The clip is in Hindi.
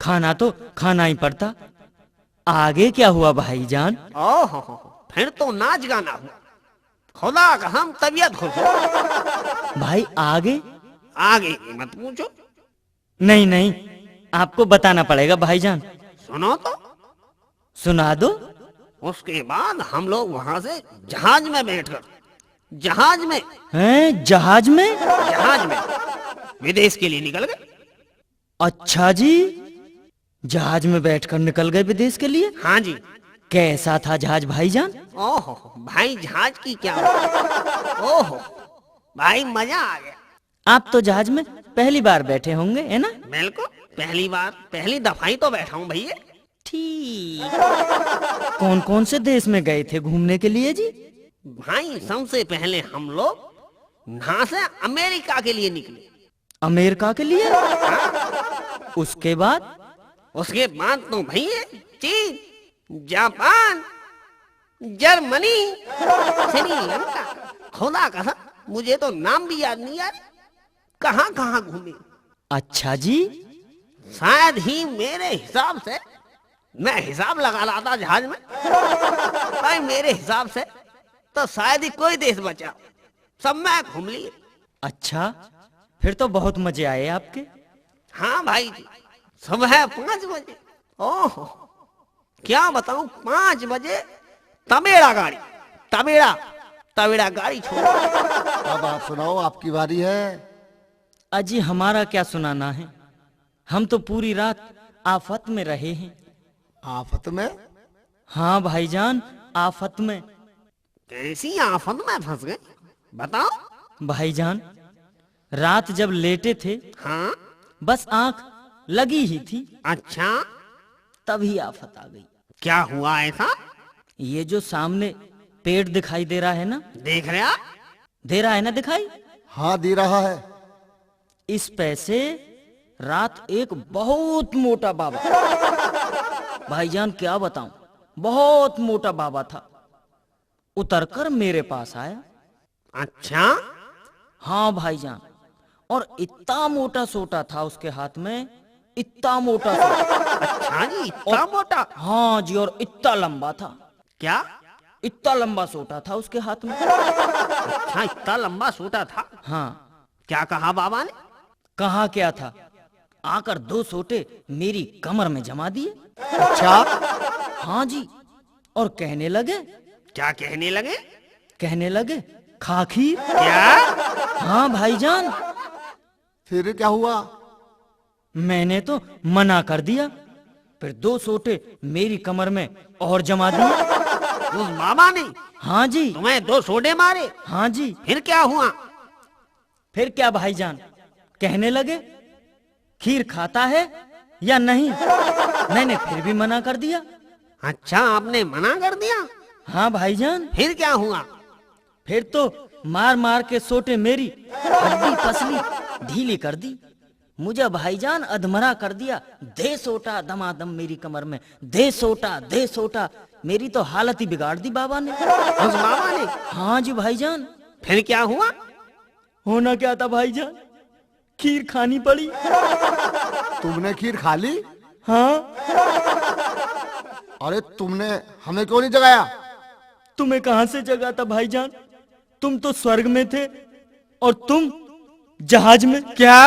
खाना तो खाना ही पड़ता। आगे क्या हुआ भाईजान? ओहो, फिर तो नाच गाना हुआ। खुदा कसम तबीयत खुश हो। भाई आगे? आगे की मत पूछो। नहीं नहीं, आपको बताना पड़ेगा भाईजान। सुनो तो। सुना दो। उसके बाद हम लोग वहां से जहाज में बैठकर, जहाज में, हैं? जहाज में? जहाज में विदेश के लिए निकल गए। अच्छा जी, जहाज में बैठकर निकल गए विदेश के लिए। हाँ जी। कैसा था जहाज भाईजान? ओहो भाई, जहाज की क्या बात। ओहो भाई, मजा आ गया। आप तो जहाज में पहली बार बैठे होंगे, है ना? बिल्कुल, पहली बार, पहली दफा ही तो बैठा हूँ भैया। ठीक। कौन कौन से देश में गए थे घूमने के लिए जी? भाई सबसे पहले हम लोग यहाँ से अमेरिका के लिए निकले। अमेरिका के लिए? उसके बाद? उसके बाद तो भैया चीन, जापान, जर्मनी, श्रीलंका। खुदा कसम मुझे तो नाम भी याद नहीं यार, कहाँ कहाँ घूमे। अच्छा जी। शायद ही मेरे हिसाब से, मैं हिसाब लगा रहा था जहाज में भाई, मेरे हिसाब से तो शायद ही कोई देश बचा, सब मैं घूम लिए। अच्छा, फिर तो बहुत मजे आए आपके। हाँ भाई जी, सुबह 5 बजे, ओहो क्या बताऊं, 5 बजे तबेड़ा गाड़ी, तबेड़ा तबेड़ा गाड़ी छोड़। अब आप सुनाओ, आपकी बारी है। अजी हमारा क्या सुनाना है, हम तो पूरी रात आफत में रहे हैं। आफत में? हाँ भाईजान, आफत में। कैसी आफत में फंस गए बताओ। भाईजान, रात जब लेटे थे, हाँ। बस आंख लगी ही थी, अच्छा, तभी आफत आ गई। क्या हुआ ऐसा? ये जो सामने पेड़ दिखाई दे रहा है ना, देख रहे आप? दे रहा है ना दिखाई? हाँ, दे रहा है। इस पैसे रात एक बहुत मोटा बाबा, भाईजान क्या बताऊं, बहुत मोटा बाबा था, उतरकर मेरे पास आया। अच्छा। हाँ भाईजान, और इतना मोटा सोटा था उसके हाथ में, इतना मोटा सोटा। अच्छा जी, इतना मोटा? हाँ जी, और इतना लंबा था। क्या? इतना लंबा सोटा था उसके हाथ में। अच्छा, इतना लंबा सूटा था? हाँ। क्या कहा बाबा ने? कहा क्या था, आकर 2 सोटे मेरी कमर में जमा दिए। अच्छा। हाँ जी, और कहने लगे। क्या कहने लगे? कहने लगे, खा खीर। क्या? हाँ भाईजान। फिर क्या हुआ? मैंने तो मना कर दिया, फिर 2 सोटे मेरी कमर में और जमा दिए। उस बाबा ने? हाँ जी। तुम्हें 2 सोडे मारे? हाँ जी। फिर क्या हुआ? फिर क्या भाईजान, कहने लगे, खीर खाता है या नहीं? मैंने फिर भी मना कर दिया। अच्छा, आपने मना कर दिया? हाँ भाईजान। फिर क्या हुआ? फिर तो मार मार के सोटे मेरी हड्डी पसली ढीली कर दी, मुझे भाईजान अधमरा कर दिया। दे सोटा दमादम मेरी कमर में, दे सोटा दे सोटा, मेरी तो हालत ही बिगाड़ दी बाबा ने। उस बाबा ने? हाँ जी भाईजान। फिर क्या हुआ? होना क्या था भाईजान, खीर खानी पड़ी। तुमने खीर खा ली? हाँ। अरे तुमने हमें क्यों नहीं जगाया? तुम्हें कहां से जगा था भाईजान, तुम तो स्वर्ग में थे और तुम जहाज में। क्या?